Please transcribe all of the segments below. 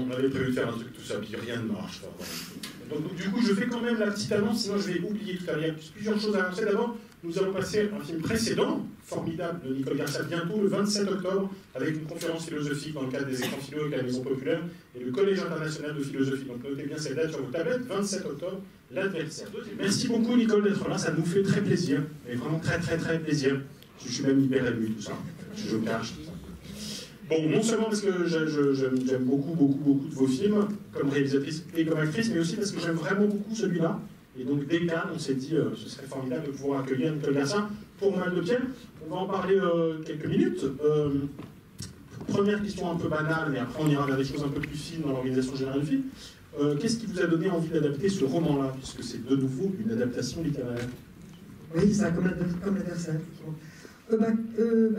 on avait prévu de faire un truc, tout ça, puis rien ne marche. Donc, du coup, je fais quand même la petite annonce, sinon je vais oublier tout à l'heure. Il y a plusieurs choses à annoncer. D'abord, nous allons passer un film précédent, formidable, de Nicole Garcia, bientôt, le 27 octobre, avec une conférence philosophique dans le cadre des écrans philo avec la Maison Populaire et le Collège international de philosophie. Donc notez bien cette date sur vos tablettes, 27 octobre, l'adversaire. Merci beaucoup, Nicole, d'être là. Ça nous fait très plaisir, mais vraiment très, très, très plaisir. Je suis même hyper ému, tout ça. Je cache tout ça. Bon, non seulement parce que j'aime beaucoup de vos films, comme réalisatrice et comme actrice, mais aussi parce que j'aime vraiment beaucoup celui-là. Et donc, dès Cannes, on s'est dit ce serait formidable de pouvoir accueillir Nicole Garcia pour Mal de Piel. On va en parler quelques minutes. Première question un peu banale, mais après on ira vers des choses un peu plus fines dans l'organisation générale du film. Qu'est-ce qui vous a donné envie d'adapter ce roman-là, puisque c'est de nouveau une adaptation littéraire? Oui, ça, comme l'adversaire, effectivement.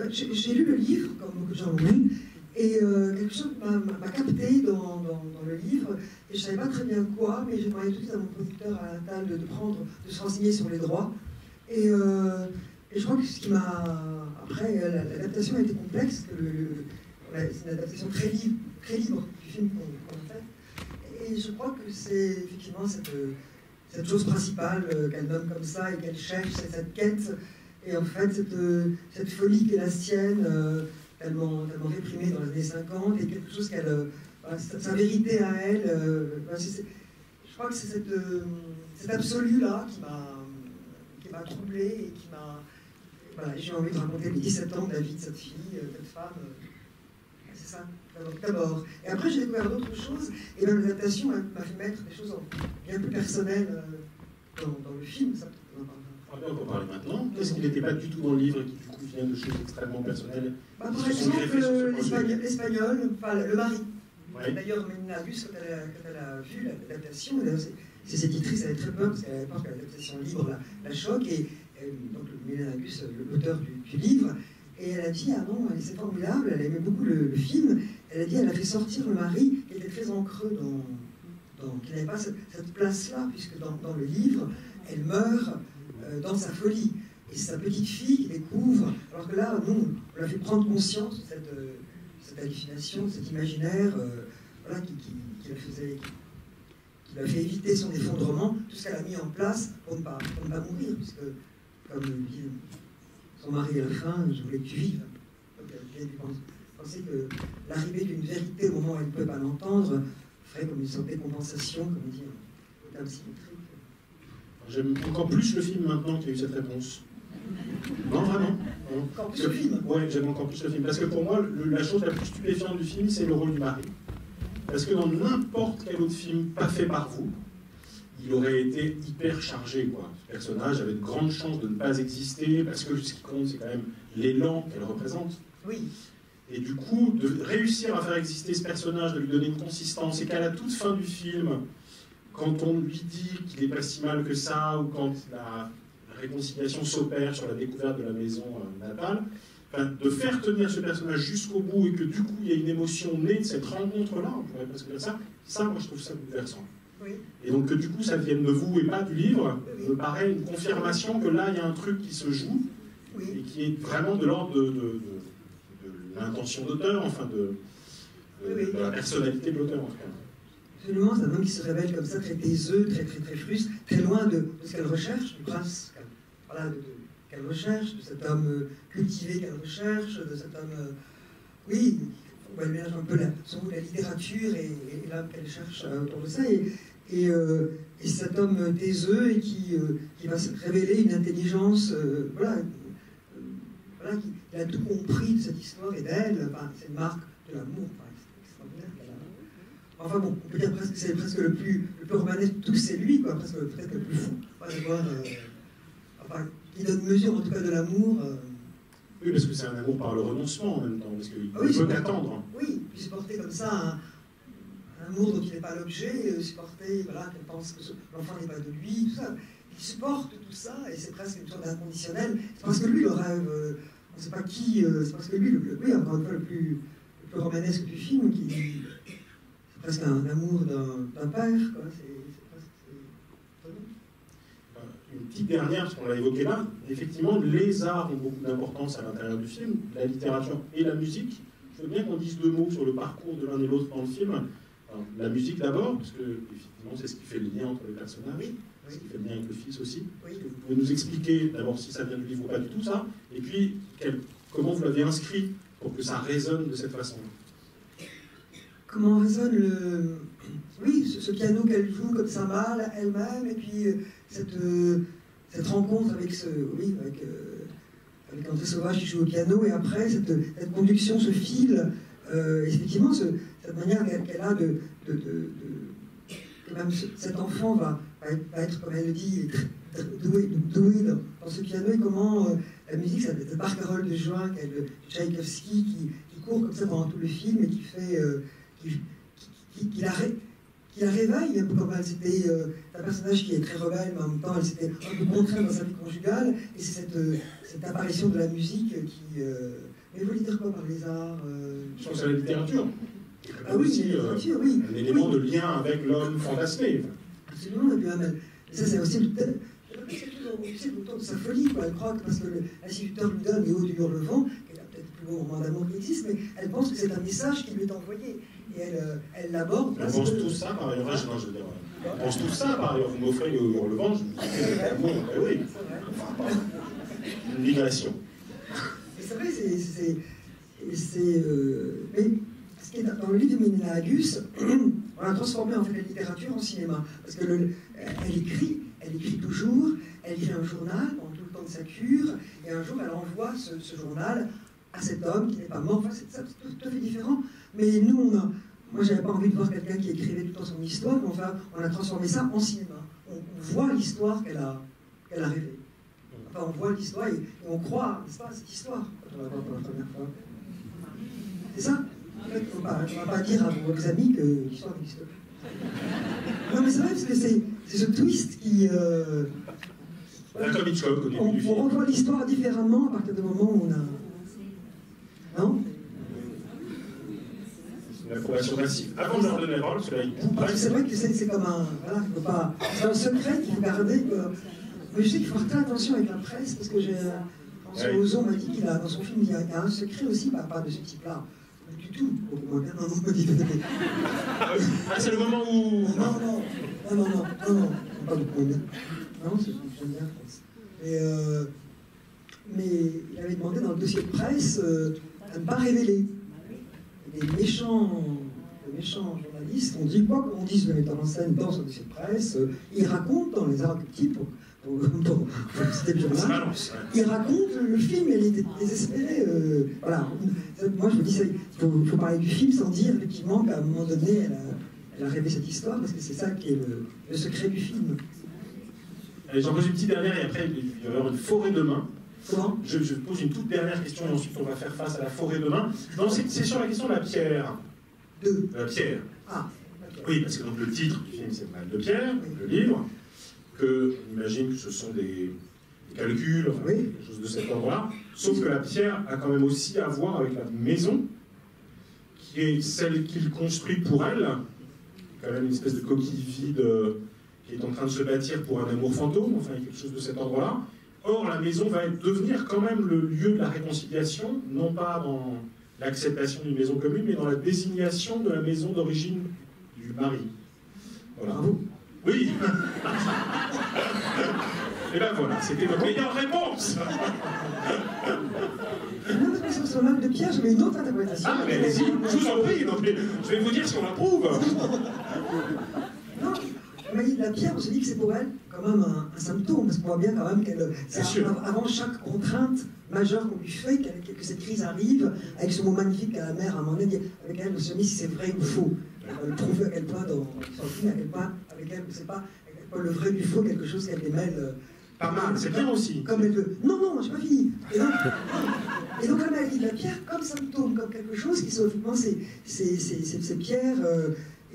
J'ai lu le livre, comme beaucoup de gens l'ont lu, et quelque chose m'a capté dans le livre, et je ne savais pas très bien quoi, mais j'ai demandé tout de suite à mon producteur à Natal de se renseigner sur les droits. Et je crois que ce qui m'a... Après, l'adaptation a été complexe, c'est une adaptation très libre du film qu'on a fait. Et je crois que c'est effectivement cette chose principale qu'elle nomme comme ça et qu'elle cherche, c'est cette quête. Et en fait, cette folie qui est la sienne, tellement réprimée dans les années 50, et quelque chose sa vérité à elle, je crois que c'est cet absolu-là qui m'a troublée et qui m'a... Voilà, j'ai envie de raconter les 17 ans de la vie de cette fille, cette femme. C'est ça, d'abord. Et après, j'ai découvert d'autres choses, et même l'adaptation m'a fait mettre des choses bien plus personnelles dans le film. Ça, on peut en parler maintenant. Qu'est-ce qui n'était pas du tout dans le livre et qui, du coup, vient de choses extrêmement personnelles? Par exemple, l'espagnol, enfin, le mari. Ouais. D'ailleurs, Mélina Agus, quand elle a vu l'adaptation, ses éditrices avaient très peur, parce qu'à l'époque, l'adaptation libre la choque, et donc Mélina Agus, l'auteur du livre, et elle a dit, ah non, c'est formidable, elle aimait beaucoup le film, elle a dit, elle a fait sortir le mari, qui était très en creux, qui n'avait pas cette place-là, puisque dans le livre, elle meurt dans sa folie. Et c'est sa petite fille qui découvre, alors que là, nous, on l'a fait prendre conscience de cette hallucination, de cet imaginaire voilà, qui l'a fait éviter son effondrement, tout ce qu'elle a mis en place pour ne pas mourir, puisque, comme dit son mari à la fin, je voulais que tu vives. Donc elle vient penser que l'arrivée d'une vérité au moment où elle ne peut pas l'entendre ferait comme une sorte de compensation, comme on dit, au terme symétrique. J'aime encore plus le film maintenant qu'il y a eu cette réponse. Non, vraiment. Encore plus le film. Oui, j'aime encore plus le film. Parce que pour moi, la chose la plus stupéfiante du film, c'est le rôle du mari. Parce que dans n'importe quel autre film pas fait par vous, il aurait été hyper chargé, quoi. Ce personnage avait de grandes chances de ne pas exister, parce que ce qui compte, c'est quand même l'élan qu'elle représente. Oui. Et du coup, de réussir à faire exister ce personnage, de lui donner une consistance, et qu'à la toute fin du film, quand on lui dit qu'il n'est pas si mal que ça, ou quand la réconciliation s'opère sur la découverte de la maison natale, de faire tenir ce personnage jusqu'au bout et que du coup il y a une émotion née de cette rencontre-là, on pourrait presque dire ça moi je trouve ça bouleversant. Oui. Et donc que du coup ça vienne de vous et pas du livre, me paraît une confirmation que là il y a un truc qui se joue, oui, et qui est vraiment de l'ordre de l'intention d'auteur, enfin de la personnalité de l'auteur en tout cas. Absolument, c'est un homme qui se révèle comme ça, très taiseux, très frustre, très loin de ce qu'elle recherche, du prince qu'elle recherche, de cet homme cultivé qu'elle recherche, de cet homme, oui, on va mélanger un peu son goût de la littérature et l'âme qu'elle cherche autour de ça, et cet homme taiseux et qui va se révéler une intelligence, qui a tout compris de cette histoire et d'elle, enfin, c'est une marque de l'amour, enfin, c'est extraordinaire. Enfin bon, on peut dire presque que c'est presque le plus romanesque de tous, c'est lui, quoi, presque peut-être le plus fou. Qui donne mesure en tout cas de l'amour. Oui, parce que c'est un amour par le renoncement en même temps, parce qu'il ne peut qu'attendre. Oui, puis supporter comme ça un amour dont il n'est pas l'objet, supporter, voilà, qu'elle pense que l'enfant n'est pas de lui, tout ça. Il supporte tout ça, et c'est presque une sorte d'inconditionnel. C'est parce que lui, le rêve, on ne sait pas qui, c'est parce que lui, encore une fois, le plus romanesque du film, c'est presque un amour d'un père, quoi. Une petite dernière, parce qu'on l'a évoqué là, effectivement, les arts ont beaucoup d'importance à l'intérieur du film, la littérature et la musique. Je veux bien qu'on dise deux mots sur le parcours de l'un et l'autre dans le film. Alors, la musique d'abord, parce que effectivement c'est ce qui fait le lien entre les personnages, Oui. ce qui fait le lien avec le fils aussi. Oui. Est-ce que vous pouvez nous expliquer d'abord si ça vient du livre ou pas du tout ça, et puis comment vous l'avez inscrit pour que ça résonne de cette façon? Comment résonne le... Oui, ce piano qu'elle joue comme ça mal elle-même, et puis cette rencontre avec avec André Sauvage qui joue au piano, et après cette conduction, ce fil, effectivement cette manière qu'elle a que même cet enfant va être, comme elle le dit, doué dans ce piano, et comment la musique, cette barcarolle de juin, de Tchaïkovski, qui court comme ça pendant tout le film, et qui fait... qui la réveille, un peu comme elle, c'était un personnage qui est très rebelle, mais en même temps elle s'était un peu contrainte dans sa vie conjugale, et c'est cette apparition de la musique qui... mais vous voulez dire quoi par les arts Je pense à la littérature. Ah oui, aussi, la littérature, oui. Un élément de lien avec l'homme fantasmé. Absolument, et puis ça c'est aussi le thème. C'est autour de sa folie, quoi. Elle croit que parce que l'instituteur lui donne les hauts du hurlevent, qu'elle a peut-être le plus beau roman d'amour qui existe, mais elle pense que c'est un message qui lui est envoyé. Et elle l'aborde. On pense tout ça par ailleurs. Non, je veux dire, on pense tout ça par ailleurs. Vous m'offrez le hurlevent, je me dis l'amour. Eh oui. Enfin, une digression. C'est vrai, mais ce qui est dans le livre de Menela Agus, on a transformé en fait la littérature en cinéma. Parce que elle écrit toujours, elle écrit un journal pendant tout le temps de sa cure, et un jour elle envoie ce journal à cet homme qui n'est pas mort. Enfin, c'est tout à fait différent. Mais nous, moi j'avais pas envie de voir quelqu'un qui écrivait tout le temps son histoire, mais enfin, on a transformé ça en cinéma. On voit l'histoire qu'elle a rêvée. Enfin, on voit l'histoire et on croit, n'est-ce pas, à cette histoire quand on la voit pour la première fois. C'est ça. En fait, on ne va pas dire à vos amis que l'histoire n'existe pas. Non, mais c'est vrai, parce que c'est ce twist qui... Comme Hitchcock au début du film. On revoit l'histoire différemment à partir du moment où on a... Non? C'est une approbation massive. Avant de leur donner la parole, parce que là, il coupe. C'est vrai que c'est comme un... Voilà, il faut pas... C'est un secret qu'il faut garder. Mais je sais qu'il faut faire très attention avec la presse, parce que François Ozon m'a dit qu'il a, dans son film, il y a un secret aussi, pas de ce type-là. Du tout. Beaucoup moins bien. Non, c'est le moment où... Non. Pas beaucoup moins bien. Non, c'est j'aime bien la presse. Mais il avait demandé dans le dossier de presse à ne pas révéler. Et les méchants journalistes ont dit quoi qu'on dise le metteur en scène dans son dossier de presse, il raconte dans les arts petits pour citer le journal, il raconte le film, elle est désespérée. Voilà. Moi je me dis, il faut parler du film sans dire effectivement qu'à un moment donné elle a rêvé cette histoire, parce que c'est ça qui est le secret du film. J'en pose une petite dernière et après il va y avoir une forêt de main. Comment? Je pose une toute dernière question et ensuite on va faire face à la forêt de main. Non, c'est sur la question de la pierre. De la pierre. Ah, okay. Oui, parce que donc, le titre du film c'est Mal de pierre, le livre, que on imagine que ce sont des calculs, enfin, quelque chose de cet ordre-là. Sauf que la pierre a quand même aussi à voir avec la maison, qui est celle qu'il construit pour elle, quand même une espèce de coquille vide qui est en train de se bâtir pour un amour fantôme, enfin quelque chose de cet ordre-là. Or, la maison va devenir quand même le lieu de la réconciliation, non pas dans l'acceptation d'une maison commune, mais dans la désignation de la maison d'origine du mari. Voilà. Bravo. Oui. Et ben voilà, c'était votre meilleure réponse. Non, parce que sur Mal de pierre, j'avais une autre interprétation. Ah, mais allez-y, je vous en prie, donc, je vais vous dire si on l'approuve. Non, elle m'a dit de la pierre, on se dit que c'est pour elle quand même un symptôme, parce qu'on voit bien quand même qu'elle, avant chaque contrainte majeure qu'on lui fait, que cette crise arrive, avec ce mot magnifique qu'à la mère, à un moment donné, avec elle, on se dit si c'est vrai ou faux. Elle va prouver à quel point, dans son film, à quel point, avec elle, on ne sait pas, à quel point le vrai du faux, quelque chose qu'elle démêle. Pas mal, c'est bien aussi. Comme elle veut. Non, j'ai pas fini. Et donc elle m'a dit de la pierre comme symptôme, comme quelque chose qui sont effectivement ces pierres.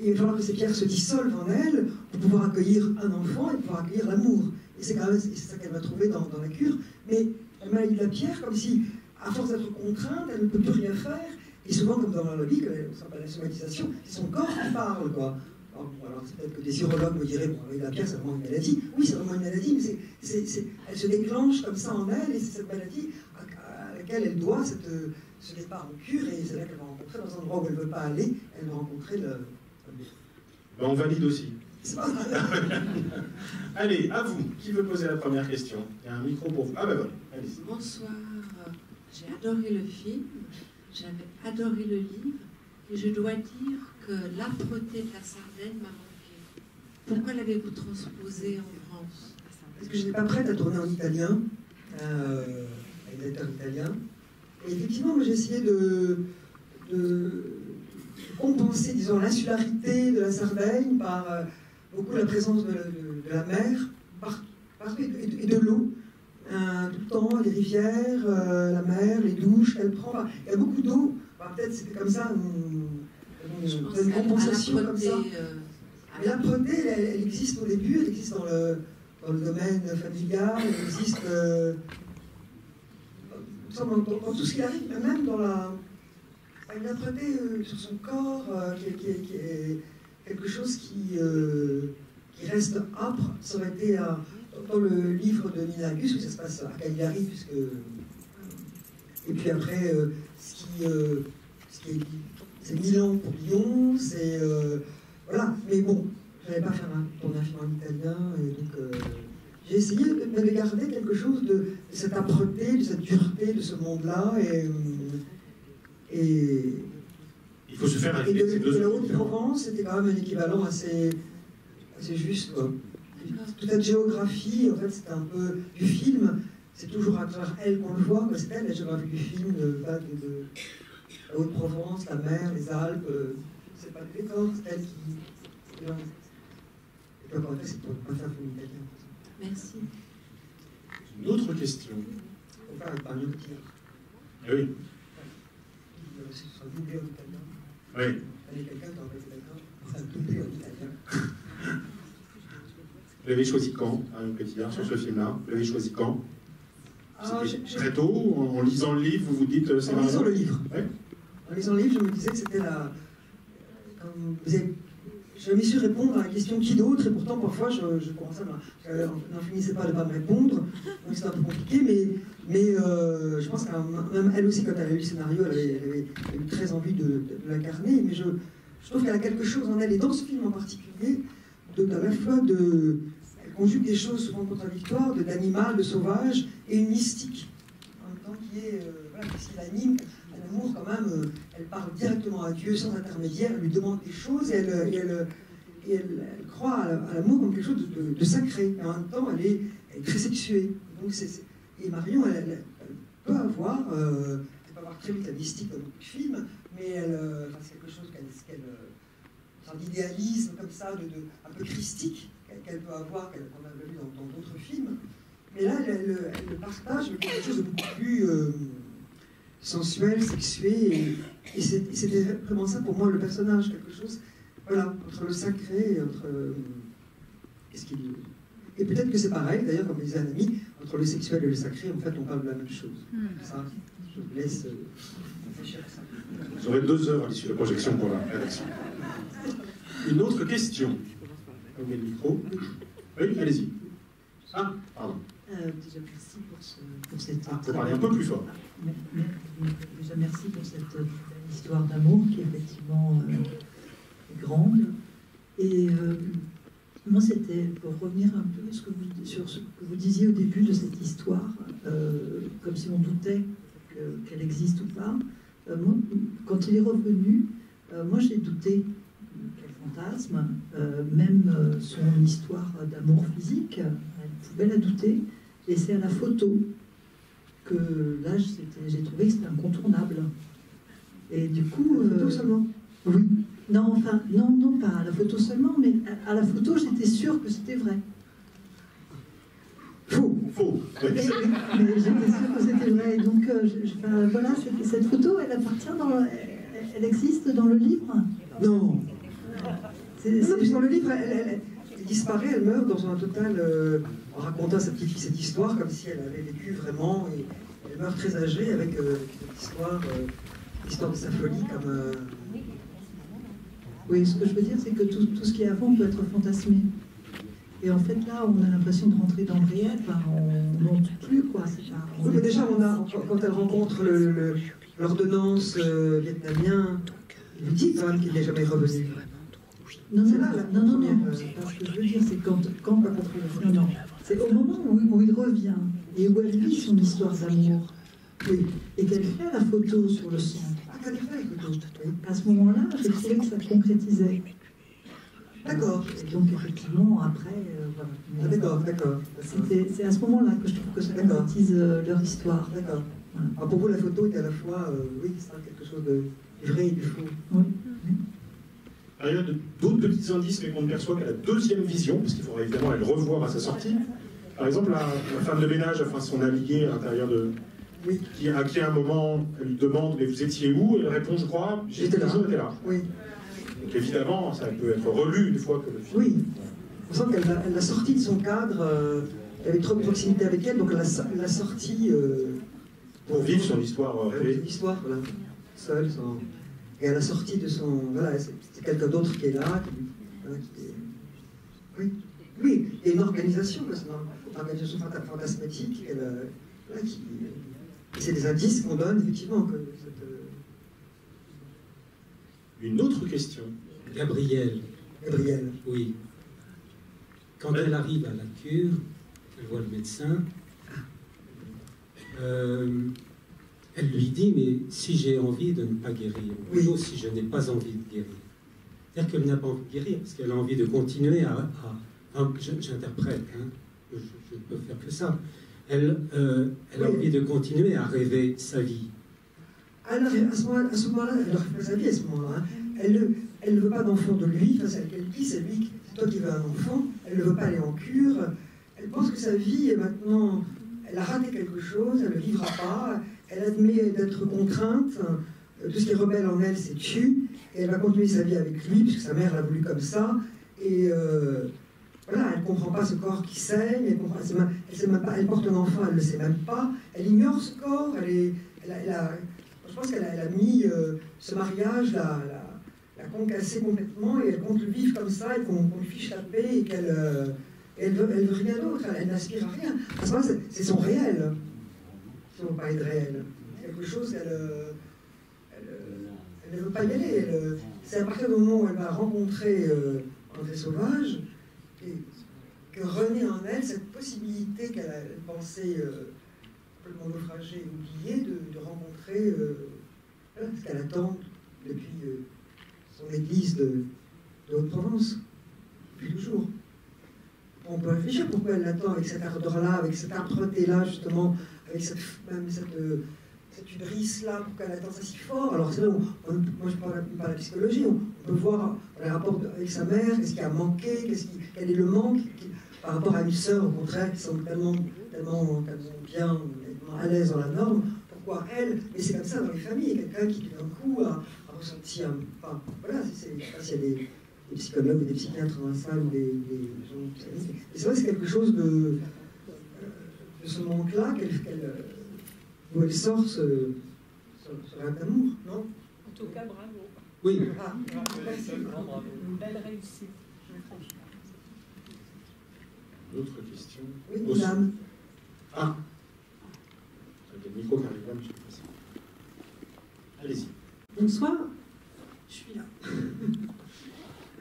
Il va falloir que ces pierres se dissolvent en elle pour pouvoir accueillir un enfant et pouvoir accueillir l'amour. Et c'est ça qu'elle va trouver dans la cure. Mais elle m'a dit de la pierre comme si, à force d'être contrainte, elle ne peut plus rien faire. Et souvent, comme dans la vie, on s'appelle la somatisation, c'est son corps qui parle, quoi. Alors c'est peut-être que des urologues me diraient, bon, la pierre, c'est vraiment une maladie. Oui, c'est vraiment une maladie, mais elle se déclenche comme ça en elle, et c'est cette maladie à laquelle elle doit ce départ en cure, et c'est là qu'elle va rencontrer, dans un endroit où elle ne veut pas aller, elle va rencontrer le Ben, on valide aussi. Allez, à vous. Qui veut poser la première question? Il y a un micro pour vous. Ah ben voilà, allez-y. Bonsoir. J'ai adoré le film, j'avais adoré le livre, et je dois dire que l'âpreté de la Sardaigne m'a manqué. Pourquoi l'avez-vous transposé en France? Parce que je n'étais pas prête à tourner en italien, avec des acteurs italiens. Et effectivement, j'ai essayé de compenser, disons, l'insularité de la Sardaigne par beaucoup la présence de la mer et de l'eau. Tout le temps, les rivières, la mer, les douches qu'elle prend. Enfin, il y a beaucoup d'eau. Enfin, peut-être c'était comme ça, une compensation comme ça. Mais l'âpreté, elle existe au début, elle existe dans le domaine familial, elle existe dans tout ce qui arrive, même dans une âpreté sur son corps, qui est quelque chose qui reste âpre. Ça aurait été dans le livre de Nina Agus, où ça se passe à Cagliari, et puis après, c'est Milan pour Lyon, c'est... voilà, mais bon, je n'allais pas faire tourner un film en italien, et donc j'ai essayé de garder quelque chose de cette âpreté, de cette dureté de ce monde-là, et il faut se faire et de la Haute-Provence, c'était quand même un équivalent assez juste, quoi. Toute cette géographie, en fait, c'était un peu du film, c'est toujours à travers elle qu'on le voit, c'est elle la géographie du film, de la Haute-Provence, la mer, les Alpes, c'est pas le décor, c'est elle qui... Et puis encore une fois, c'est pour pas faire film italien. Merci. Une autre question. On va faire un autre tir. Oui. Ce sera doublé en italien. Oui. Allez, quelqu'un qui aurait été d'accord, c'est un doublé en italien. Vous l'avez choisi quand, Ariane Cotillard, sur ce film-là? Vous l'avez choisi quand? Très tôt, en lisant le livre, vous vous dites... En lisant le livre. Ouais. En lisant le livre, je me disais que c'était la... Je m'y suis répondre à la question qui d'autre, et pourtant parfois je commençais à... n'en finissait pas de ne pas me répondre, donc c'était un peu compliqué, mais je pense qu'elle elle aussi, quand elle a lu le scénario, elle avait eu très envie de l'incarner, mais je trouve qu'elle a quelque chose en elle, et dans ce film en particulier, à la fois elle conjugue des choses souvent contradictoires, d'animal, de sauvage, et une mystique, en même temps qui est, voilà, qui l'anime. L'amour, quand même, elle parle directement à Dieu sans intermédiaire, elle lui demande des choses, et elle croit à l'amour comme quelque chose de sacré, mais en même temps, elle est très sexuée. Donc et Marion, elle peut avoir, elle peut avoir très vite la mystique dans le film, mais c'est quelque chose d'idéalisme comme ça, un peu christique, qu'elle peut avoir, qu'on a vu dans d'autres films. Mais là, elle le partage avec quelque chose de beaucoup plus sensuel, sexué, et c'était vraiment ça pour moi, le personnage, quelque chose, voilà, entre le sacré et entre... Et peut-être que c'est pareil, d'ailleurs, comme disait un ami, entre le sexuel et le sacré, en fait, on parle de la même chose. Ça, je vous laisse réfléchir à ça. Vous aurez 2 heures à l'issue de la projection pour la rédaction. Une autre question. Vous avez le micro? Oui, allez-y. Ah, pardon. Déjà, merci pour cette... Vous parlez un peu plus fort. Déjà, merci pour cette belle histoire d'amour qui est effectivement grande. Et moi, c'était pour revenir un peu sur ce que vous disiez au début de cette histoire, comme si on doutait qu'elle existe ou pas. Moi, quand il est revenu, moi j'ai douté quel fantasme, même son histoire d'amour physique, elle pouvait la douter. Et c'est à la photo que là, j'ai trouvé que c'était incontournable. Et du coup... La photo seulement? Oui. Non, enfin, non, pas à la photo seulement, mais à la photo, j'étais sûre que c'était vrai. Faux. Mais j'étais sûre que c'était vrai. Donc, voilà, cette photo, elle appartient elle existe dans le livre? Non. Non, dans le livre, elle disparaît, elle meurt dans un total... en racontant à sa petite fille cette histoire, comme si elle avait vécu vraiment, et elle meurt très âgée avec cette histoire, l'histoire de sa folie, comme... Oui, ce que je veux dire, c'est que tout ce qui est avant peut être fantasmé. Et en fait, là, on a l'impression de rentrer dans le réel, on n'en doute plus, quoi. Oui, mais déjà, quand elle rencontre l'ordonnance vietnamien, il vous dit quand même qu'il n'est jamais revenu. Non, C'est là la première, ce que je veux dire, c'est quand non, c'est au moment où il revient et où elle vit son histoire d'amour, Oui. et qu'elle fait la photo sur le centre. Ah, qu'elle fait la photo. Oui. À ce moment-là, j'ai trouvé que ça concrétisait. D'accord. Et donc, effectivement, après, voilà. Ah, d'accord. C'est à ce moment-là que je trouve que ça concrétise leur histoire. D'accord. Voilà. Alors pour vous, la photo est à la fois, oui, c'est quelque chose de vrai et du faux. Oui. Alors, il y a d'autres petits indices, mais qu'on ne perçoit qu'à la deuxième vision, parce qu'il faudra évidemment le revoir à sa sortie. Par exemple, la femme de ménage, enfin son allié à l'intérieur de... Oui. Qui à un moment, elle lui demande « Mais vous étiez où » Elle répond, je crois, « J'étais toujours été là ». Oui. Donc évidemment, ça peut être relu une fois que le film... Oui. On sent qu'elle l'a sortie de son cadre, il y avait trop de proximité avec elle, donc elle l'a sortie... pour vivre son histoire rêvée. L'histoire, voilà. Seule, sans... Et à la sortie de son... Voilà, c'est quelqu'un d'autre qui est là, Oui. Oui, il y a une organisation, parce que une organisation fantasmatique, c'est des indices qu'on donne, effectivement. Une autre question. Gabrielle. Oui. Quand elle arrive à la cure, elle voit le médecin, elle lui dit, mais si j'ai envie de ne pas guérir, ou plutôt si je n'ai pas envie de guérir. C'est-à-dire qu'elle n'a pas envie de guérir, parce qu'elle a envie de continuer j'interprète, hein, je ne peux faire que ça. Elle a envie de continuer à rêver sa vie. Alors, à ce moment-là, elle ne rêve pas sa vie à ce moment-là. Hein. Elle ne veut pas d'enfant de lui, enfin, c'est lui, c'est toi qui veux un enfant, elle ne veut pas aller en cure, elle pense que sa vie est maintenant, elle a raté quelque chose, elle ne le vivra pas, elle admet d'être contrainte, tout ce qui est rebelle en elle, c'est tue, et elle va continuer sa vie avec lui, puisque sa mère l'a voulu comme ça, et voilà, elle ne comprend pas ce corps qui saigne, elle porte un enfant, elle ne le sait même pas, elle ignore ce corps, je pense qu'elle a mis ce mariage, l'a concassé complètement, et elle compte le vivre comme ça, et qu'on lui fiche la paix, et qu'elle elle veut rien d'autre, elle n'aspire à rien. À ce moment-là, c'est son réel, si on veut parler de réel. C'est quelque chose qu'elle ne veut pas y aller. C'est à partir du moment où elle va rencontrer André Sauvage, que renaît en elle cette possibilité qu'elle pensait complètement naufragée, oubliée, de rencontrer ce qu'elle attend depuis son église de Haute-Provence, depuis toujours. On peut réfléchir pourquoi elle l'attend avec cette ardeur-là, avec cette âpreté-là, justement, avec cette hubris-là, pourquoi elle attend ça si fort. Alors, c'est là où, moi je parle pas de la psychologie, on peut voir les rapports avec sa mère, qu'est-ce qui a manqué, quel est le manque par rapport à une sœur, au contraire, qui semble tellement bien, tellement à l'aise dans la norme. Pourquoi elle? Mais c'est comme ça dans les familles, quelqu'un qui tout d'un coup a ressenti un... Enfin, voilà, je ne sais pas s'il y a des psychologues ou des psychiatres dans la salle ou des gens spécialistes. Et c'est vrai que c'est quelque chose de ce manque-là où elle sort ce rêve d'amour, non? En tout cas, bravo. Oui. Merci. Bravo. Belle réussite. D'autres questions? Oui, madame. Ah, il y a le micro qui arrive là, monsieur le président. Allez-y. Bonsoir, je suis là.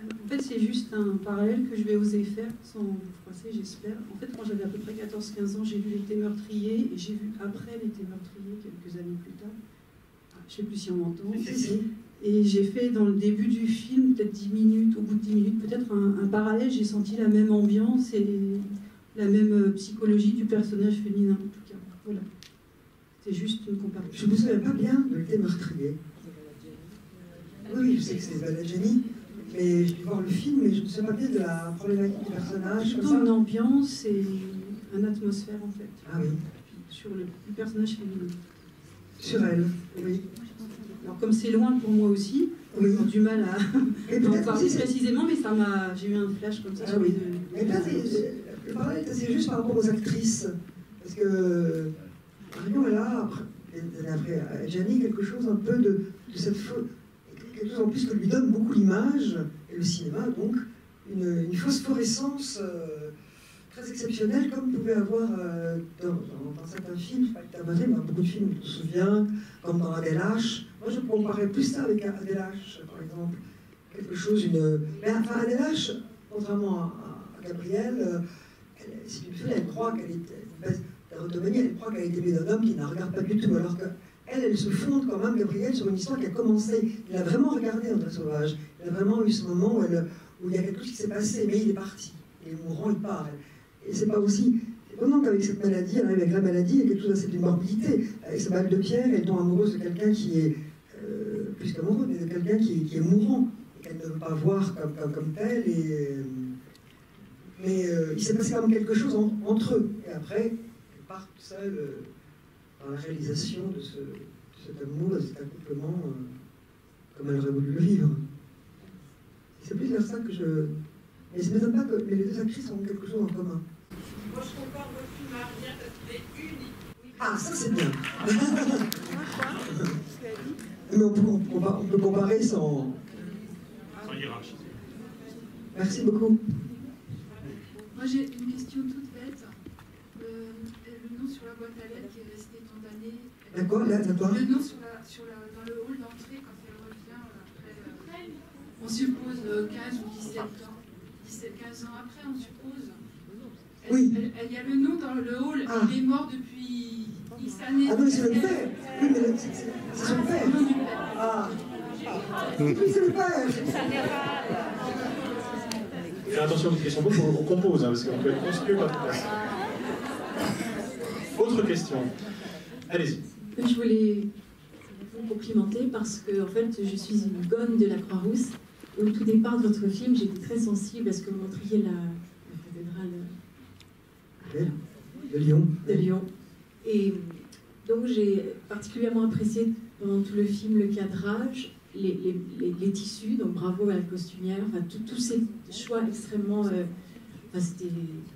En fait, c'est juste un parallèle que je vais oser faire, sans vous froisser, j'espère. En fait, quand j'avais à peu près 14-15 ans, j'ai vu L'été meurtrier, et j'ai vu après L'été meurtrier, quelques années plus tard. Je ne sais plus si on m'entend. Et j'ai fait dans le début du film, peut-être 10 minutes, au bout de 10 minutes, peut-être un parallèle. J'ai senti la même ambiance et la même psychologie du personnage féminin, en tout cas. Voilà. C'est juste une comparaison. Je ne me souviens pas bien de L'été meurtrier. Oui, je sais que c'est Baladjani, mais je vais voir le film, mais je ne me souviens pas bien de la problématique du personnage. Plutôt une ambiance et une atmosphère, en fait. Ah oui. Sur le personnage féminin. Sur elle, oui. Alors comme c'est loin pour moi aussi, j'ai du mal à en parler précisément, mais j'ai eu un flash comme ça. Ah oui. Mais là, le parallèle, c'est juste par rapport aux actrices. Parce que Marion, elle a, après Gianni, quelque chose un peu de cette faute, quelque chose en plus que lui donne beaucoup l'image, et le cinéma, donc, une phosphorescence très exceptionnelle, comme vous pouvez avoir dans certains films, pas mais dans beaucoup de films, je me souviens, comme dans Adèle H. Moi, je comparais plus ça avec Adèle H, par exemple. quelque chose, enfin, Anne Lâche, contrairement à Gabrielle, c'est une fille, elle croit qu'elle est d'érotomanie, elle croit qu'elle est aimée d'un homme qui ne la regarde pas du tout, alors qu'elle se fonde quand même, Gabrielle, sur une histoire qui a commencé. Il a vraiment regardé André Sauvage. Il a vraiment eu ce moment où il y a quelque chose qui s'est passé, mais il est parti. Il est mourant, il part. Et c'est pas aussi... Pendant qu'avec cette maladie, elle arrive avec la maladie, il y a quelque chose d'assez d'une morbidité. Avec sa balle de pierre, elle tombe amoureuse de quelqu'un qui est, plus qu'amoureux, mais de quelqu'un qui est mourant, et qu'elle ne veut pas voir comme tel. Mais il s'est passé quand même quelque chose entre eux. Et après, elle part toute seule dans la réalisation de cet amour, de cet accouplement, comme elle aurait voulu le vivre. C'est plus vers ça que je... Mais ça ne m'étonne pas que les deux actrices ont quelque chose en commun. Moi, je compare votre film à rien parce qu'il est unique. Ah, ça c'est bien. Mais on peut comparer sans hiérarchie. Merci beaucoup. Moi j'ai une question toute bête. Le nom sur la boîte à lettres qui est resté tant d'années. D'accord, là, toi. Le nom dans le hall d'entrée quand elle revient après. On suppose 15 ou 17 ans. 15 ans après, on suppose. Oui. Il y a le nom dans le hall, Ah. il est mort depuis X années. Ah non, mais c'est le père. Oui, mais c'est son père. Le nom du père. Ah. Oui, c'est le père. Fais attention aux questions, on compose, hein, parce qu'on peut être conspicueux par toute place. Autre question. Allez-y. Je voulais vous complimenter parce que en fait, je suis une gonne de la Croix-Rousse. Et au tout départ de votre film, j'étais très sensible à ce que vous montriez la cathédrale De Lyon. de Lyon. Et donc j'ai particulièrement apprécié pendant tout le film le cadrage, les tissus, donc bravo à la costumière, enfin, tous ces choix extrêmement... c'était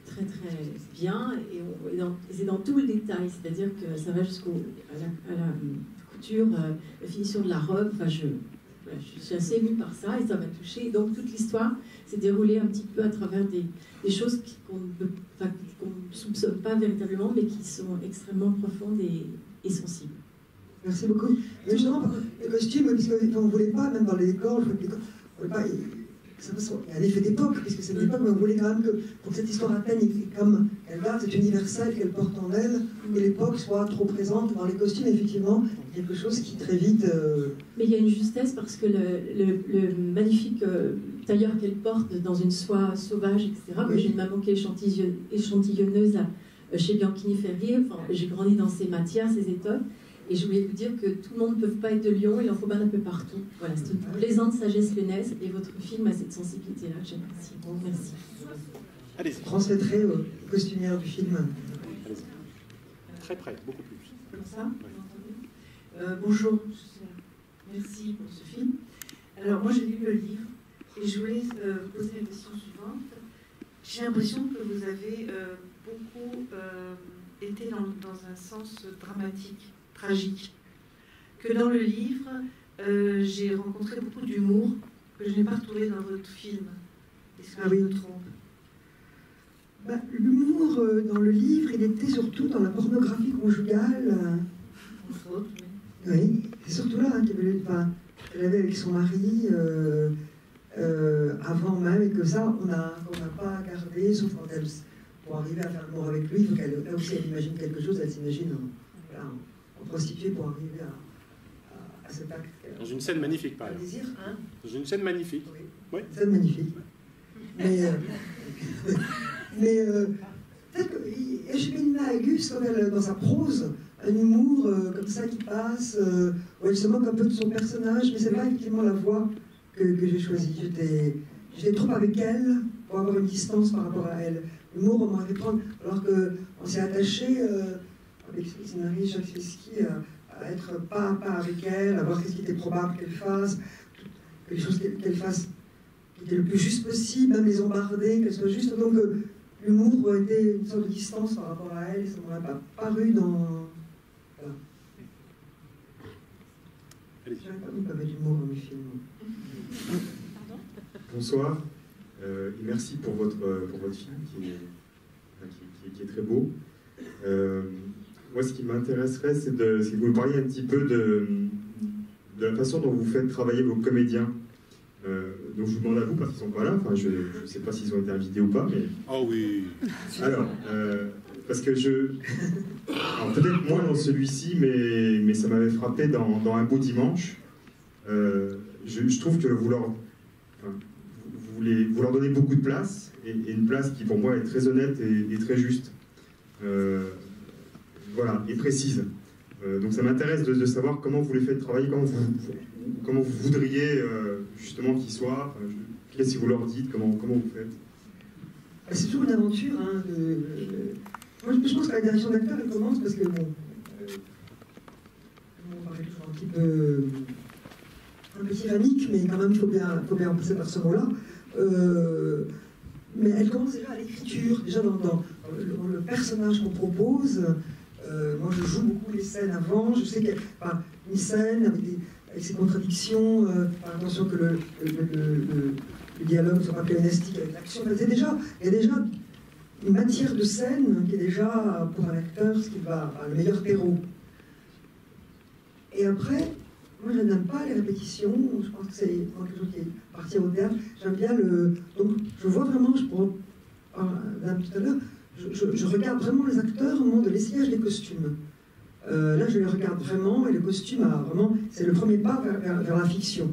très très bien et c'est dans tout le détail, c'est-à-dire que ça va à la couture, la finition de la robe, enfin, je suis assez émue par ça et ça m'a touchée. Et donc toute l'histoire s'est déroulée un petit peu à travers des choses qu'on ne soupçonne pas véritablement, mais qui sont extrêmement profondes et sensibles. Merci beaucoup. Mais justement, les costumes, puisqu'on ne voulait pas, même dans les décors, on ne voulait pas... Il y a un effet d'époque, puisque c'est une époque, mais on voulait quand même que pour que cette histoire atteigne, comme elle garde cet universel qu'elle porte en elle, que l'époque soit trop présente dans les costumes, effectivement, quelque chose qui très vite... Mais il y a une justesse parce que le magnifique tailleur qu'elle porte dans une soie sauvage, etc., que j'ai une maman qui est échantillonneuse chez Bianchini Ferrier, enfin, j'ai grandi dans ces matières, ces étoffes, et je voulais vous dire que tout le monde ne peut pas être de Lyon, il en faut bien un peu partout. Voilà, c'est une plaisante sagesse lyonnaise, et votre film a cette sensibilité-là, j'apprécie. Bon, merci. Allez-y. Transmettrai aux costumières du film. Allez-y. Très près, beaucoup plus. Comme ça, bonjour, merci pour ce film. Alors moi j'ai lu le livre et je voulais vous poser la question suivante. J'ai l'impression que vous avez beaucoup été dans un sens dramatique, tragique. Que dans le livre, j'ai rencontré beaucoup d'humour que je n'ai pas retrouvé dans votre film. Est-ce que je me trompe? L'humour dans le livre, il était surtout dans la pornographie conjugale. Entre autres, Oui, c'est surtout là qu'elle avait avec son mari avant même, et que ça, on n'a pas gardé, sauf quand elle, pour arriver à faire l'amour avec lui, il faut qu'elle, là aussi, elle imagine quelque chose, elle s'imagine en prostituée pour arriver à cet acte. Dans une scène magnifique, par Un exemple. désir, hein? Dans une scène magnifique. Oui. Oui. Une scène magnifique. Mais peut-être que Gémina Auguste, comme elle, dans sa prose, un humour comme ça qui passe, où elle se moque un peu de son personnage, mais c'est pas effectivement la voix que j'ai choisie. J'étais trop avec elle pour avoir une distance par rapport à elle. L'humour, on m'aurait fait prendre, alors qu'on s'est attaché avec le scénariste Jacques Fesky à être pas à pas avec elle, à voir ce qui était probable qu'elle fasse, les choses qu'elle fasse qui était le plus juste possible, même les embarder, qu'elle soit juste. Donc l'humour était une sorte de distance par rapport à elle, et ça ne m'aurait pas paru dans... Voilà. J'avais pas mettre d'humour dans mes films. Bonsoir, et merci pour votre film qui est très beau. Moi, ce qui m'intéresserait, c'est que vous me parliez un petit peu de la façon dont vous faites travailler vos comédiens. Donc je vous demande à vous, parce qu'ils sont pas là, enfin je ne sais pas s'ils ont été invités ou pas, mais... Oh oui. Alors, parce que alors peut-être moins dans celui-ci, mais ça m'avait frappé dans Un beau dimanche. Je trouve que vous leur donnez beaucoup de place, et une place qui pour moi est très honnête et très juste. Voilà, et précise. Donc ça m'intéresse de savoir comment vous les faites travailler, comment vous voudriez justement qu'ils soient, qu'est-ce que vous leur dites, comment vous faites. C'est toujours une aventure. Hein, Moi, je pense que la direction d'acteur, elle commence parce que, bon, on paraît toujours un peu tyrannique, mais quand même, il faut bien passer par ce mot-là. Mais elle commence déjà à l'écriture, déjà dans le personnage qu'on propose. Moi, je joue beaucoup les scènes avant. Je sais qu'il y a une scène avec ses contradictions. Attention que le dialogue ne soit pas pianistique avec l'action. Il y a déjà une matière de scène qui est déjà, pour un acteur, ce qui va le meilleur terreau. Et après, moi, je n'aime pas les répétitions. Je pense que c'est quelque chose qui est parti au théâtre. J'aime bien donc, je vois vraiment, je pourrais parler tout à l'heure, je regarde vraiment les acteurs au moment de l'essayage des costumes. Là, je les regarde vraiment, et le costume, c'est le premier pas vers la fiction.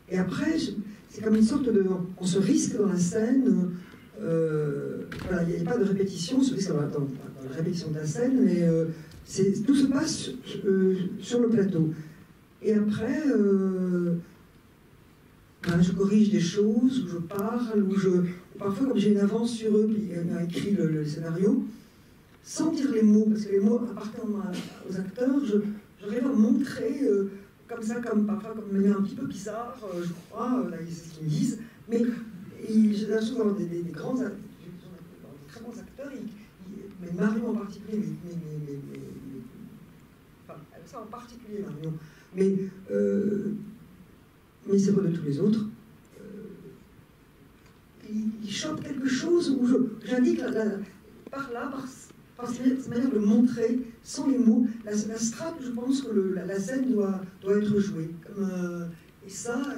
Et après, c'est comme une sorte de... On se risque dans la scène. Voilà, il n'y a pas de répétition, on se risque dans la répétition de la scène, mais tout se passe sur le plateau. Et après, je corrige des choses, ou je parle, parfois, comme j'ai une avance sur eux, puis on a écrit le scénario, sans dire les mots, parce que les mots appartiennent aux acteurs, j'arrive à montrer, comme ça, parfois comme de manière un petit peu bizarre, je crois, c'est ce qu'ils me disent, mais j'ai la chance d'avoir des grands acteurs, des très bons acteurs, mais Marion en particulier, enfin, ça en particulier, Marion, mais c'est pas de tous les autres. Ils chopent quelque chose où j'indique par cette manière de montrer, sans les mots, la strate, je pense que la scène doit être jouée. Et ça,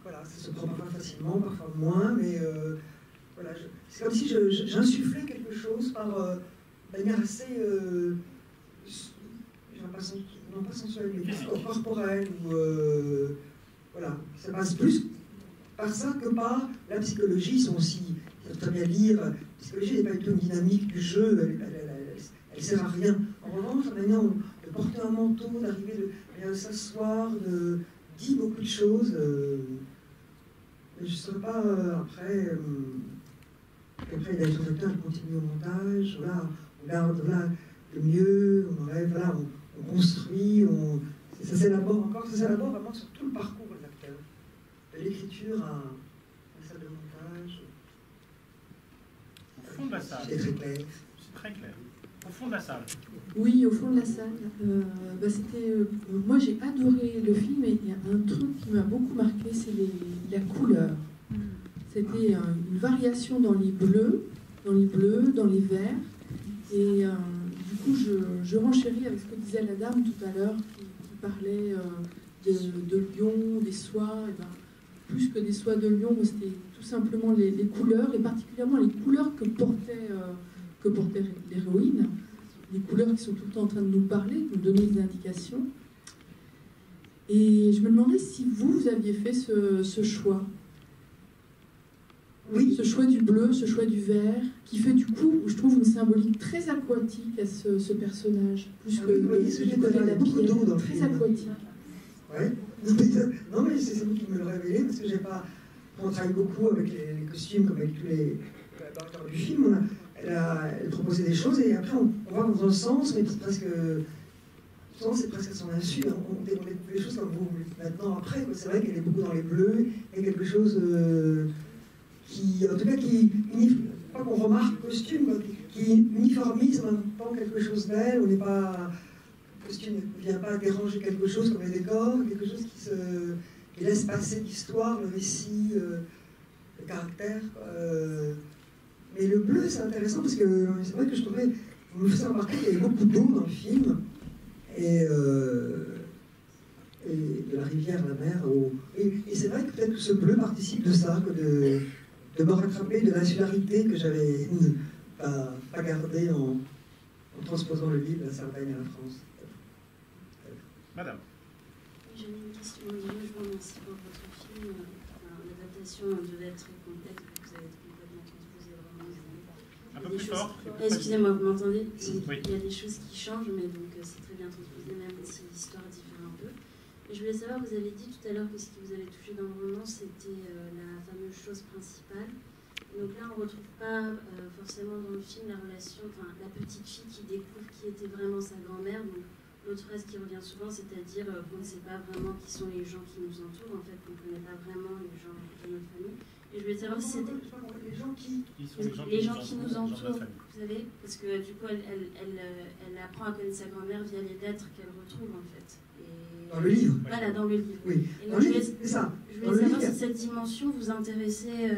voilà, ça se prend parfois facilement, parfois moins, mais voilà, c'est comme si j'insufflais quelque chose de manière assez, non pas sensuelle, mais corporelle, ou voilà, ça passe plus par ça que par la psychologie. Ils sont aussi, ils savent très bien lire. La psychologie n'est pas du tout une dynamique du jeu, elle sert à rien. En revanche, la manière de porter un manteau, d'arriver, de s'asseoir, dit beaucoup de choses. Mais je ne serai pas après. Après, les directeurs continuent au montage. Voilà, on garde le mieux, on enlève, voilà, on construit, ça s'élabore vraiment sur tout le parcours des acteurs. De l'écriture à la salle de montage. Au fond de la salle. C'est très clair. C'est très clair. Au fond de la salle. Oui, au fond de la salle. Moi, j'ai adoré le film, et il y a un truc qui m'a beaucoup marqué, c'est la couleur. C'était une variation dans les bleus, dans les verts. Et du coup, je renchéris avec ce que disait la dame tout à l'heure, qui parlait de Lyon, des soies. Et plus que des soies de Lyon, c'était tout simplement les couleurs, et particulièrement les couleurs que portait l'héroïne. Les couleurs qui sont tout le temps en train de nous parler, de nous donner des indications. Et je me demandais si vous aviez fait ce choix. Oui. Ce choix du bleu, ce choix du vert, qui fait du coup, je trouve, une symbolique très aquatique à ce personnage, plus que la pierre, très aquatique. Ouais. Non, mais c'est vous qui me le révélez, parce que on travaille beaucoup avec les costumes, comme avec tous les collaborateurs du film. Elle proposait des choses, et après on va dans un sens, mais c'est presque à son insu. On découvre les choses comme vous maintenant après. C'est vrai qu'elle est beaucoup dans les bleus, il y a quelque chose qui, en tout cas, pas qu'on remarque le costume, qui uniformise en même temps quelque chose d'elle. On n'est pas, le costume ne vient pas déranger quelque chose comme les décors, quelque chose qui laisse passer l'histoire, le récit, le caractère. Mais le bleu, c'est intéressant parce que c'est vrai que on me faisait remarquer qu'il y avait beaucoup d'eau dans le film. Et et de la rivière à la mer. Et c'est vrai que peut-être que ce bleu participe de ça, que de me rattraper de l'insularité que j'avais pas gardée en transposant le livre de la Sardaigne à la France. Madame. J'avais une question. Je vous remercie pour votre film. L'adaptation devait être très complexe, vous avez complètement transposé vraiment. Un peu plus fort. Excusez-moi, vous m'entendez? Oui. Il y a des choses qui changent, mais donc c'est très bien transposé, même si l'histoire diffère un peu. Et je voulais savoir, vous avez dit tout à l'heure que ce qui vous avait touché dans le roman, c'était la fameuse chose principale. Donc là, on ne retrouve pas forcément dans le film la relation, enfin la petite fille qui découvre qui était vraiment sa grand-mère. Donc l'autre phrase qui revient souvent, c'est-à-dire qu'on ne sait pas vraiment qui sont les gens qui nous entourent. En fait, on ne connaît pas vraiment les gens de notre famille. Et je voulais savoir si c'était les gens qui nous entourent, vous savez, parce que du coup, elle apprend à connaître sa grand-mère via les lettres qu'elle retrouve en fait. Et dans le livre. Voilà, dans le livre. Oui. Et donc, je voulais savoir si cette dimension vous intéressait,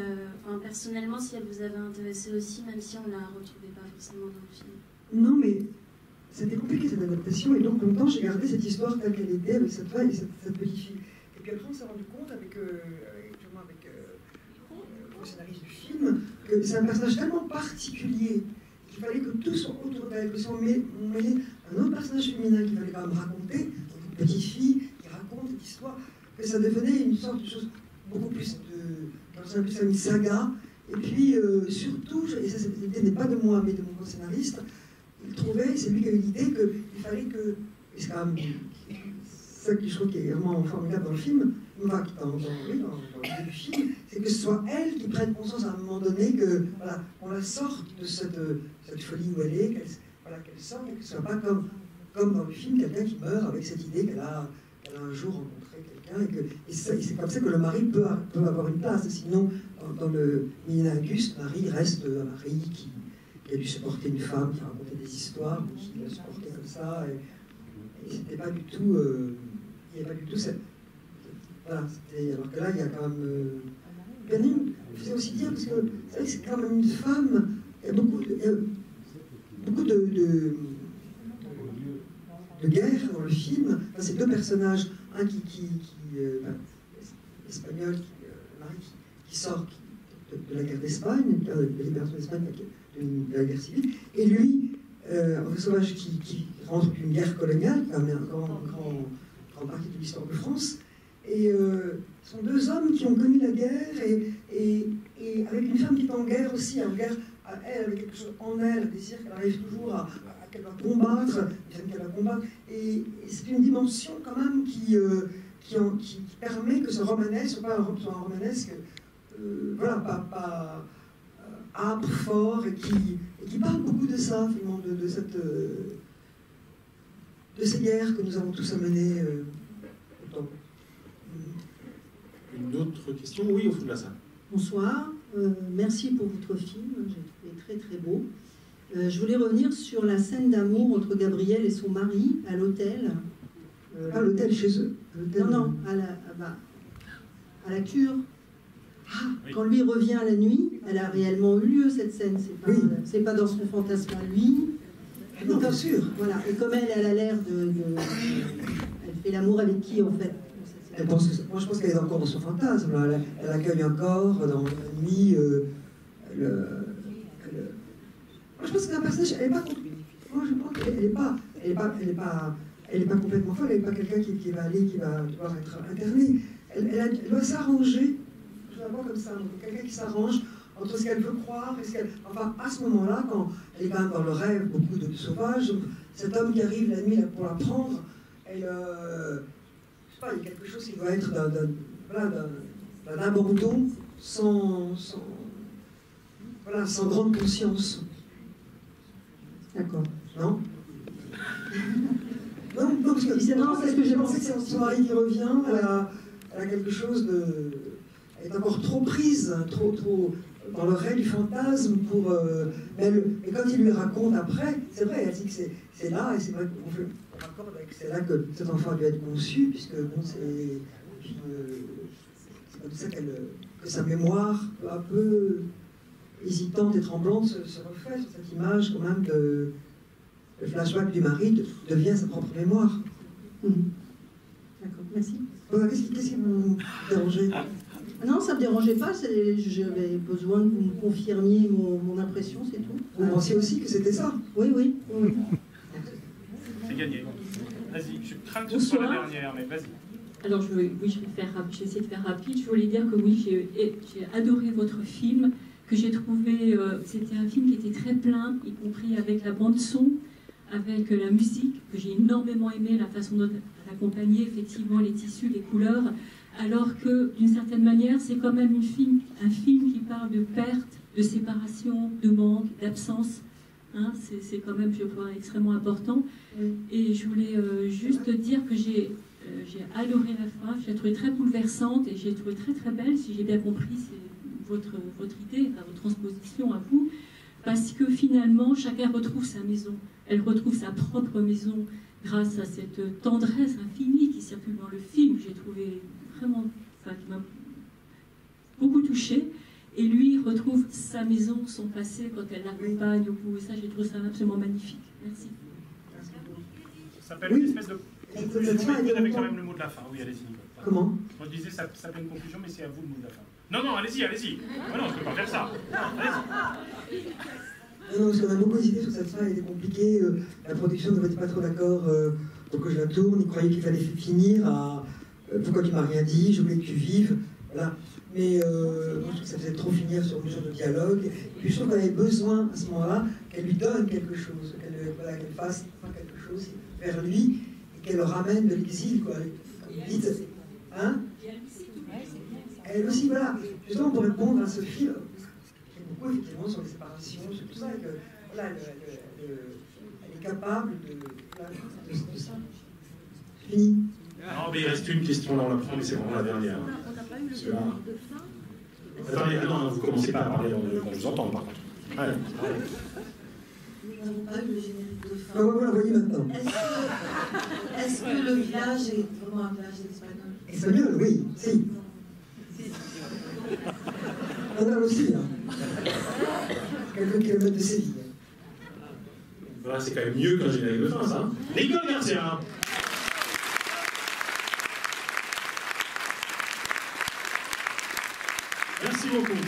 personnellement, si elle vous avait intéressé aussi, même si on ne la retrouvait pas forcément dans le film. Non, mais c'était compliqué cette adaptation, et donc longtemps j'ai gardé cette histoire telle qu'elle était avec cette femme et cette petite fille. Et puis après on s'est rendu compte avec le scénariste du film que c'est un personnage tellement particulier qu'il fallait que tout soit autour d'elle, que si on mêlait un autre personnage féminin qu'il fallait quand même raconter, une petite fille qui raconte cette histoire, que ça devenait une sorte de chose beaucoup plus à une saga. Et puis surtout, et ça l'idée n'est pas de moi mais de mon co-scénariste, il trouvait, c'est lui qui a eu l'idée qu'il fallait que, et c'est quand même ça que je trouve qui est vraiment formidable dans le film, dans le du film, c'est que ce soit elle qui prenne conscience à un moment donné que voilà, on la sorte de cette folie où elle est, qu'elle sorte et que ce ne soit pas comme dans le film, quelqu'un qui meurt avec cette idée qu'elle a un jour rencontré quelqu'un, et c'est comme ça que le mari peut avoir une place. Sinon, dans le Minilingus, Marie reste un mari qui a dû supporter une femme qui racontait des histoires, qui l'a supporté comme ça, et c'était pas du tout, il n'y avait pas du tout cette... Voilà, alors que là, il y a quand même... je faisais aussi dire, parce que vous savez, c'est quand même une femme, il y a beaucoup de guerre dans le film. Enfin, c'est deux personnages, un espagnol, Marie, qui sort de la guerre d'Espagne, de la libération d'Espagne, de la guerre civile, et lui, André Sauvage, qui rentre d'une guerre coloniale, qui a un grand partie de l'histoire de France, et ce sont deux hommes qui ont connu la guerre, et avec une femme qui est en guerre aussi, en guerre, elle avait quelque chose en elle, un désir qu'elle arrive toujours à qu'elle va combattre, qu'elle va combattre, et c'est une dimension quand même qui permet que ce romanesque soit un romanesque voilà, pas âpre, fort, et qui parle beaucoup de ça, finalement, de ces guerres que nous avons tous à mener autant. Une autre question? Oui, au fond de la salle. Bonsoir, merci pour votre film, j'ai trouvé très très beau. Je voulais revenir sur la scène d'amour entre Gabriel et son mari à l'hôtel. À l'hôtel chez eux? Non, à la cure. Quand lui revient la nuit, elle a réellement eu lieu cette scène, c'est pas dans son fantasme à lui. Non, bien sûr. Voilà. Et comme elle a l'air elle fait l'amour avec qui en fait? Moi je pense qu'elle est encore dans son fantasme. Elle accueille encore dans la nuit. Moi je pense que c'est un personnage. Elle est pas. Moi je pense qu'elle est pas complètement folle. Elle n'est pas quelqu'un qui va devoir être interné. Elle doit s'arranger. Je la vois comme ça. Quelqu'un qui s'arrange entre ce qu'elle veut croire et ce qu'elle... Enfin, à ce moment-là, quand elle est quand même dans le rêve, beaucoup de sauvages, cet homme qui arrive la nuit pour la prendre, elle... je sais pas, il y a quelque chose qui doit être d'un abandon sans grande conscience. D'accord. Non? Non, parce que j'ai pensé que c'est son mari qui revient, elle a quelque chose de... Elle est encore trop prise, trop dans le rêve du fantasme pour... mais quand il lui raconte après, c'est vrai, elle dit que c'est là, et c'est vrai qu'on fait raccord avec c'est là que cet enfant a dû être conçu, puisque bon, c'est comme ça que sa mémoire, peu à peu hésitante et tremblante, se refait sur cette image quand même le flashback du mari devient sa propre mémoire. Mmh. D'accord, merci. Qu'est-ce qui vous dérangeait? Non, ça ne me dérangeait pas, j'avais besoin que vous me confirmiez mon impression, c'est tout. Vous pensiez aussi que c'était ça? Oui, oui. C'est gagné. Vas-y, je crains que ce soit la dernière, mais vas-y. Alors, je vais essayer de faire rapide. Je voulais dire que oui, j'ai adoré votre film, que j'ai trouvé, c'était un film qui était très plein, y compris avec la bande-son, avec la musique, que j'ai énormément aimé, la façon dont elle accompagnait effectivement les tissus, les couleurs, alors que, d'une certaine manière, c'est quand même un film qui parle de perte, de séparation, de manque, d'absence. Hein, c'est quand même, je crois, extrêmement important. Oui. Et je voulais juste dire que j'ai adoré la fin, je l'ai trouvée très bouleversante et j'ai trouvé très très belle, si j'ai bien compris, c'est votre idée, enfin, votre transposition à vous, parce que finalement, chacun retrouve sa maison. Elle retrouve sa propre maison grâce à cette tendresse infinie qui circule dans le film, que j'ai trouvé vraiment, enfin, qui m'a beaucoup touchée. Et lui retrouve sa maison, son passé, quand elle l'accompagne au bout. Et ça, j'ai trouvé ça absolument magnifique. Merci. Ça s'appelle une espèce de conclusion, mais vous avez quand même le mot de la fin. Oui, allez-y. Comment? Moi, je disais, ça s'appelle une conclusion, mais c'est à vous le mot de la fin. Non, allez-y. Oh, non, je ne peux pas faire ça. Allez-y. Non, parce qu'on a beaucoup hésité sur cette fin, elle était compliquée. La production n'était pas trop d'accord pour que je la tourne. Ils croyaient qu'il fallait finir à pourquoi tu m'as rien dit, je voulais que tu vives. Voilà. Mais moi, je trouve que ça faisait trop finir sur une sorte de dialogue. Et puis je trouve qu'on avait besoin, à ce moment-là, qu'elle lui donne quelque chose, qu'elle fasse quelque chose vers lui et qu'elle le ramène de l'exil, quoi. Comme vous dites. Hein? Elle aussi, voilà. Justement, pour répondre à ce fil, beaucoup, effectivement, sur les séparations, sur tout ça, et que, voilà, elle est capable de ça. Fini. Non, mais il reste une question, là on la prend, mais c'est vraiment la dernière. On n'a pas eu le générique de fin. Attendez, non, vous commencez pas à parler, on vous entend par contre. Allez. Nous n'avons pas eu le générique de fin. Ah ouais, vous la voyez maintenant. Est-ce que le village est vraiment un village espagnol? Espagnol, oui, si. On a aussi, hein. Quelques kilomètres de Séville. Voilà, c'est quand même mieux qu'un générique de fin, ça. Nicole Garcia. Merci beaucoup.